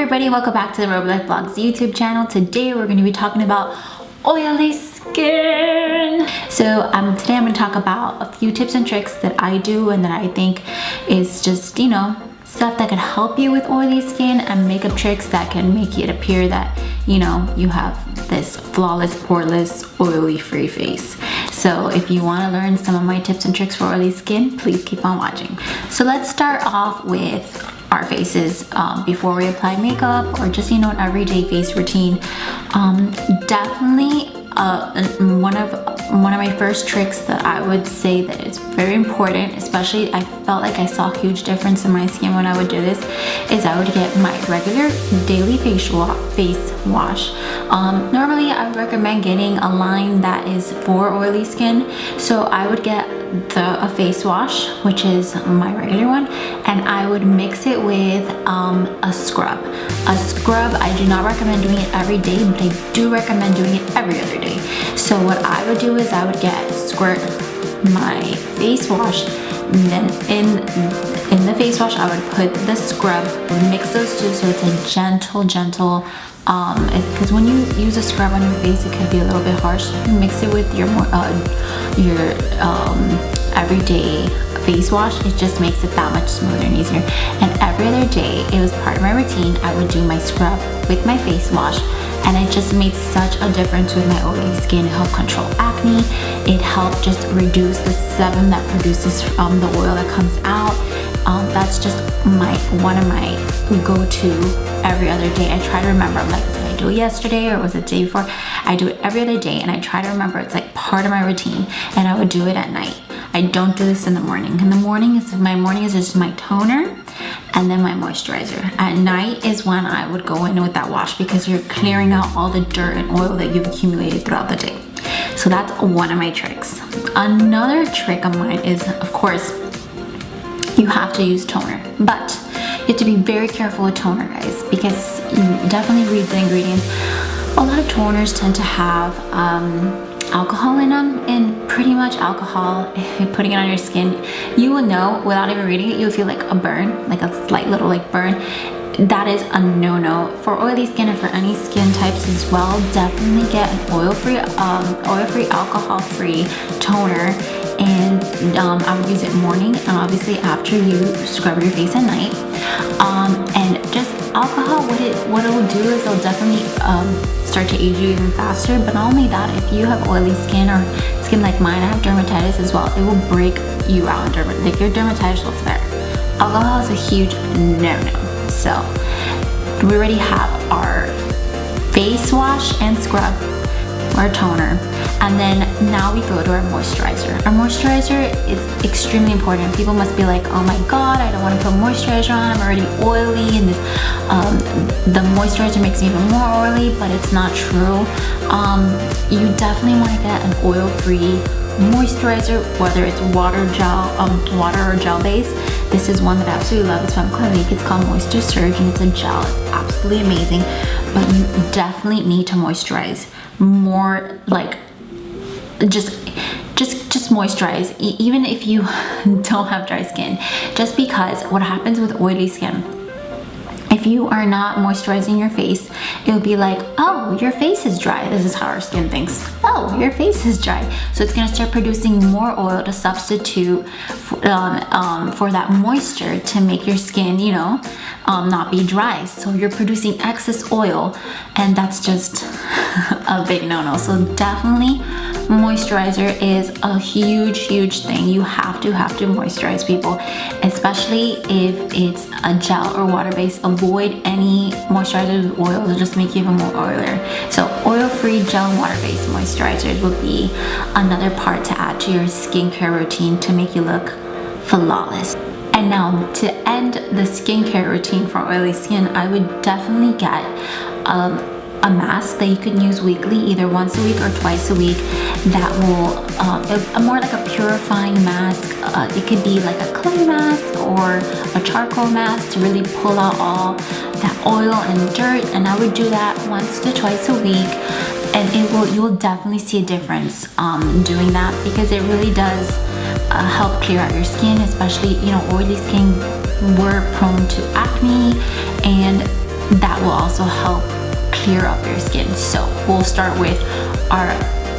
everybody, welcome back to the Robe Vlogs YouTube channel. Today we're going to be talking about oily skin. So today I'm going to talk about a few tips and tricks that I do and that I think is just, you know, stuff that can help you with oily skin, and makeup tricks that can make it appear that, you know, you have this flawless, poreless, oily free face. So if you want to learn some of my tips and tricks for oily skin, please keep on watching. So let's start off with our faces before we apply makeup, or just, you know, an everyday face routine. Definitely one of my first tricks that I would say that is very important, especially I felt like I saw a huge difference in my skin when I would do this, is I would get my regular daily face wash. Normally I would recommend getting a line that is for oily skin, so I would get a face wash, which is my regular one, and I would mix it with a scrub. I do not recommend doing it every day, but I do recommend doing it every other day. So what I would do is I would squirt my face wash, and then in the face wash I would put the scrub, mix those two so it's a gentle because when you use a scrub on your face, it can be a little bit harsh. If you mix it with your everyday face wash, it just makes it that much smoother and easier. And every other day, it was part of my routine, I would do my scrub with my face wash, and it just made such a difference with my oily skin. It helped control acne, it helped just reduce the sebum that produces from the oil that comes out. That's just one of my go-to every other day. I try to remember, I'm like, did I do it yesterday or was it the day before? I do it every other day, and I try to remember it's like part of my routine, and I would do it at night. I don't do this in the morning. In the morning, my morning is just my toner and then my moisturizer. At night is when I would go in with that wash, because you're clearing out all the dirt and oil that you've accumulated throughout the day. So that's one of my tricks. Another trick of mine is, of course, you have to use toner, but you have to be very careful with toner, guys, because you definitely read the ingredients. A lot of toners tend to have alcohol in them, and pretty much alcohol, putting it on your skin, you will know without even reading it, you'll feel like a burn, like a slight little burn. That is a no-no for oily skin, and for any skin types as well. Definitely get an oil-free, alcohol-free toner, and I would use it morning and obviously after you scrub your face at night. And just alcohol, what it will do is it'll definitely start to age you even faster. But not only that, if you have oily skin or skin like mine, I have dermatitis as well, it will break you out. Like your dermatitis will flare. Alcohol is a huge no-no. So we already have our face wash and scrub, our toner, and then now we go to our moisturizer. Our moisturizer is extremely important. People must be like, oh my god, I don't want to put moisturizer on, I'm already oily, and the moisturizer makes me even more oily, but it's not true. You definitely want to get an oil-free moisturizer, whether it's water or gel base. This is one that I absolutely love. It's from Clinique. It's called Moisture Surge, and it's a gel. It's absolutely amazing, but you definitely need to moisturize more. Like just moisturize, even if you don't have dry skin, just because what happens with oily skin, if you are not moisturizing your face, it'll be like, oh, your face is dry. This is how our skin thinks. Oh, your face is dry. So it's gonna start producing more oil to substitute for that moisture to make your skin, you know, not be dry. So you're producing excess oil, and that's just a big no-no. So definitely moisturizer is a huge thing. You have to moisturize, people, especially if it's a gel or water based. Avoid any moisturizer with oil, it'll just make you even more oilier. So oil-free gel and water-based moisturizers will be another part to add to your skincare routine to make you look flawless. And now to end the skincare routine for oily skin, I would definitely get a mask that you can use weekly, either once a week or twice a week, that will more like a purifying mask. It could be like a clay mask or a charcoal mask to really pull out all that oil and dirt, and I would do that once to twice a week, and you will definitely see a difference doing that, because it really does help clear out your skin, especially, you know, oily skin, we're prone to acne, and that will also help clear up your skin. So we'll start with our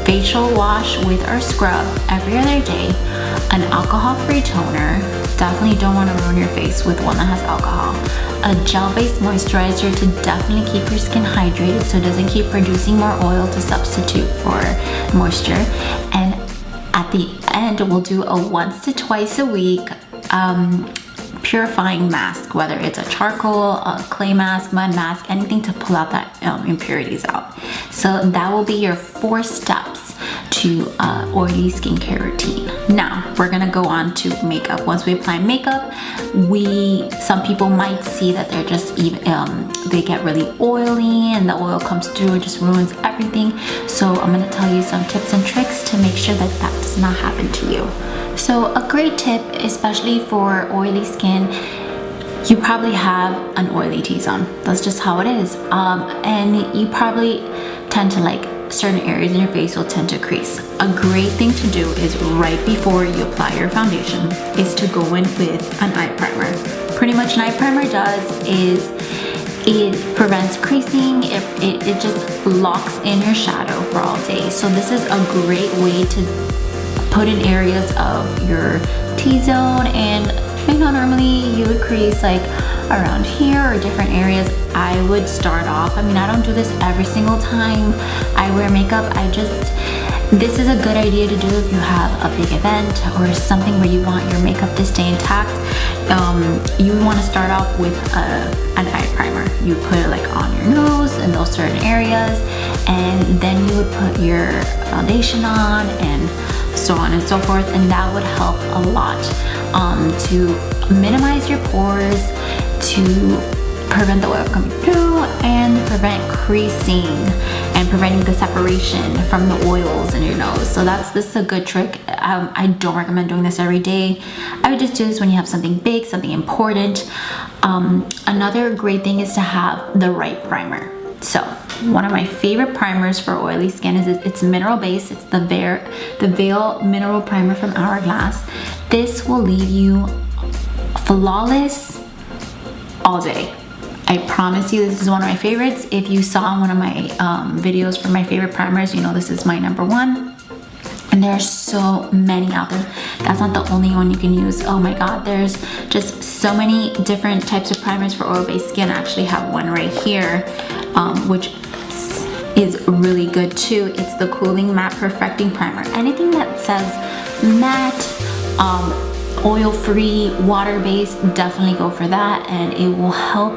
facial wash with our scrub every other day, an alcohol-free toner. Definitely don't want to ruin your face with one that has alcohol. A gel-based moisturizer to definitely keep your skin hydrated so it doesn't keep producing more oil to substitute for moisture. And at the end, we'll do a once to twice a week purifying mask, whether it's a charcoal, a clay mask, mud mask, anything to pull out that impurities out. So that will be your 4 steps to oily skincare routine. Now we're gonna go on to makeup. Once we apply makeup, some people might see that they're just even they get really oily and the oil comes through and just ruins everything. So I'm gonna tell you some tips and tricks to make sure that that does not happen to you. So a great tip, especially for oily skin, you probably have an oily T-zone. That's just how it is. And you probably tend to like certain areas in your face will tend to crease. A great thing to do is right before you apply your foundation is to go in with an eye primer. Pretty much an eye primer does is it prevents creasing, it just locks in your shadow for all day. So this is a great way to put in areas of your T-zone, and you know, normally you would crease like around here or different areas. I would start off, I mean, I don't do this every single time I wear makeup. This is a good idea to do if you have a big event or something where you want your makeup to stay intact. You want to start off with an eye primer. You put it like on your nose in those certain areas, and then you would put your foundation on and so on and so forth, and that would help a lot to minimize your pores, to prevent the oil coming through, and prevent creasing and preventing the separation from the oils in your nose. So this is a good trick. I don't recommend doing this every day. I would just do this when you have something big, something important. Another great thing is to have the right primer. So one of my favorite primers for oily skin is it's mineral based. It's the Veil Mineral Primer from Hourglass. This will leave you flawless all day. I promise you, this is one of my favorites. If you saw one of my videos for my favorite primers, you know this is my number one. And there are so many out there. That's not the only one you can use. Oh my God, there's just so many different types of primers for oil-based skin. I actually have one right here, which is really good too. It's the Cooling Matte Perfecting Primer. Anything that says matte, oil-free, water-based, definitely go for that, and it will help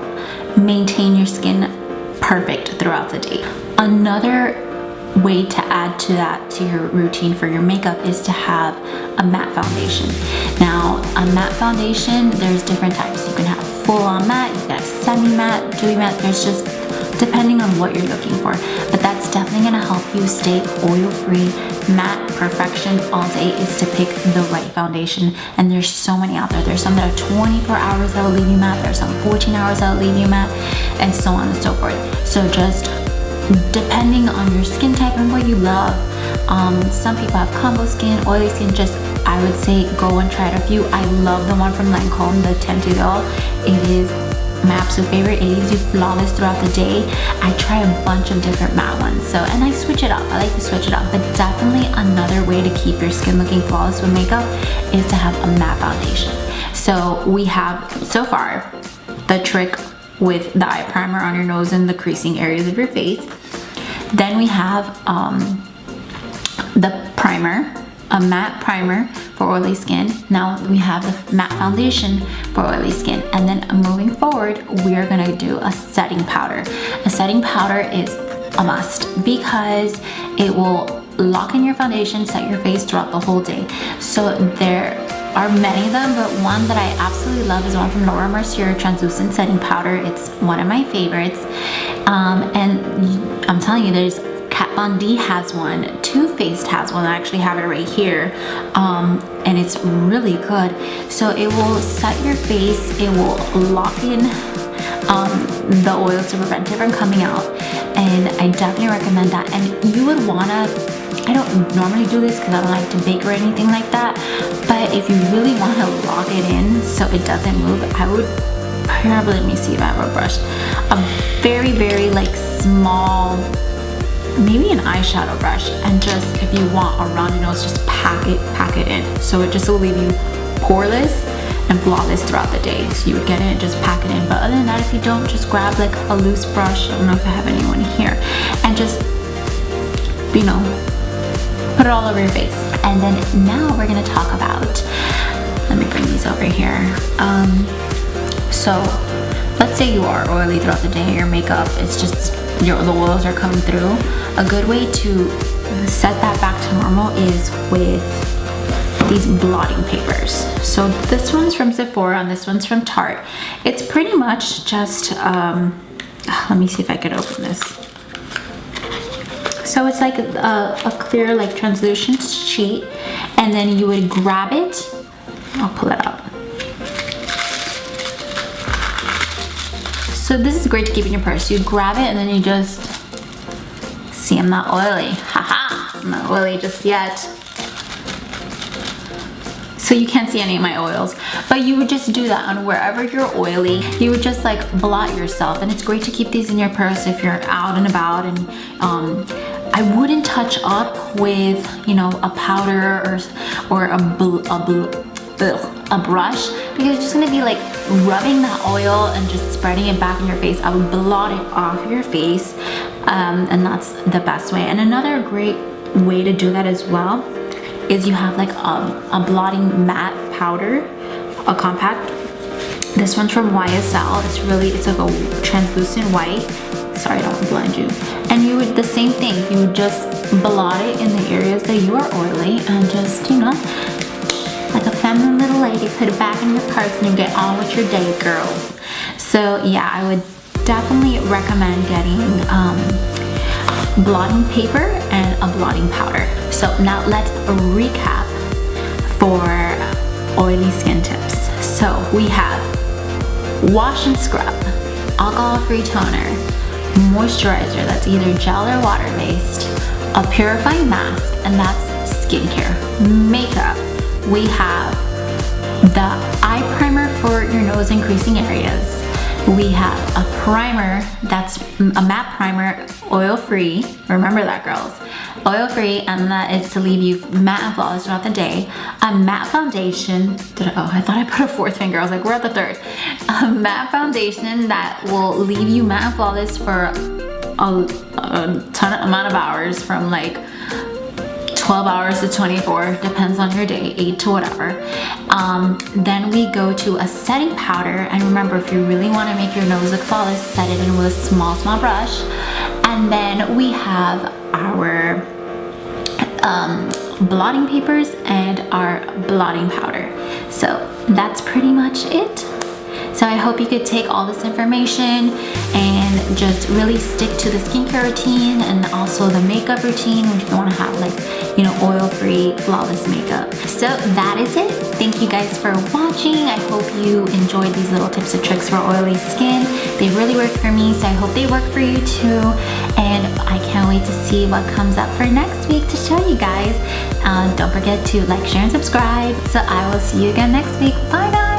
maintain your skin perfect throughout the day. Another way to add to that, to your routine for your makeup, is to have a matte foundation. Now, a matte foundation, there's different types. You can have full-on matte, you can have semi-matte, dewy matte. There's just depending on what you're looking for. But that's definitely gonna help you stay oil-free. Matte perfection all day is to pick the right foundation, and there's so many out there. There's some that are 24 hours that will leave you matte, there's some 14 hours that will leave you matte, and so on and so forth. So just depending on your skin type and what you love. Some people have combo skin, oily skin. Just, I would say, go and try it a few. I love the one from Lancome, the Tinted Oil. It is my absolute favorite. It leaves you flawless throughout the day. I try a bunch of different matte ones, so, and I switch it up. I like to switch it up, but definitely another way to keep your skin looking flawless with makeup is to have a matte foundation. So we have, so far, the trick with the eye primer on your nose and the creasing areas of your face. Then we have the primer, a matte primer for oily skin. Now we have the matte foundation for oily skin. And then moving forward, we are gonna do a setting powder. A setting powder is a must because it will lock in your foundation, set your face throughout the whole day. So there are many of them, but one that I absolutely love is one from Laura Mercier, Translucent Setting Powder. It's one of my favorites. And I'm telling you, there's Kat Von D has one, Too Faced has one. I actually have it right here, and it's really good. So it will set your face, it will lock in the oils to prevent it from coming out, and I definitely recommend that. And you would wanna, I don't normally do this because I don't like to bake or anything like that, but if you really want to lock it in so it doesn't move, I would probably, let me see if I have a brush, a very, very like small, maybe an eyeshadow brush, and just, if you want around your nose, just pack it in. So it just will leave you poreless and flawless throughout the day. So you would get it and just pack it in. But other than that, if you don't, just grab like a loose brush, I don't know if I have anyone here, and just, you know, put it all over your face. And then now we're gonna talk about, let me bring these over here. So let's say you are oily throughout the day, your makeup is just, the oils are coming through. A good way to set that back to normal is with these blotting papers. So this one's from Sephora and this one's from Tarte. It's pretty much just, let me see if I could open this. So it's like a clear, like translucent sheet, and then you would grab it. I'll pull it out. So this is great to keep in your purse. You grab it and then you just, see, I'm not oily. Haha, I'm not oily just yet. So you can't see any of my oils, but you would just do that on wherever you're oily. You would just like blot yourself, and it's great to keep these in your purse if you're out and about. And I wouldn't touch up with, you know, a powder or a brush, because you're just gonna be like rubbing that oil and just spreading it back in your face. I would blot it off your face, and that's the best way. And another great way to do that as well is you have like a blotting matte powder, a compact. This one's from YSL. It's like a translucent white. Sorry, I don't want to blind you. And you would, the same thing, you would just blot it in the areas that you are oily, and just, you know, like a feminine little lady, put it back in your purse and you get on with your day, girl. So yeah, I would definitely recommend getting blotting paper and a blotting powder. So now let's recap for oily skin tips. So we have wash and scrub, alcohol-free toner, moisturizer that's either gel or water-based, a purifying mask, and that's skincare. Makeup, we have the eye primer for your nose and creasing areas. We have a primer that's a matte primer, oil-free. Remember that, girls. Oil-free, and that is to leave you matte and flawless throughout the day. A matte foundation. I thought I put a fourth finger. I was like, we're at the third. A matte foundation that will leave you matte and flawless for a ton amount of hours, from like 12 hours to 24, depends on your day, 8 to whatever. Then we go to a setting powder, and remember, if you really want to make your nose look flawless, set it in with a small brush. And then we have our blotting papers and our blotting powder. So that's pretty much it. So I hope you could take all this information and just really stick to the skincare routine and also the makeup routine if you want to have, like, you know, oil-free, flawless makeup. So that is it. Thank you guys for watching. I hope you enjoyed these little tips and tricks for oily skin. They really work for me, so I hope they work for you too. And I can't wait to see what comes up for next week to show you guys. Don't forget to like, share, and subscribe. So I will see you again next week. Bye, guys.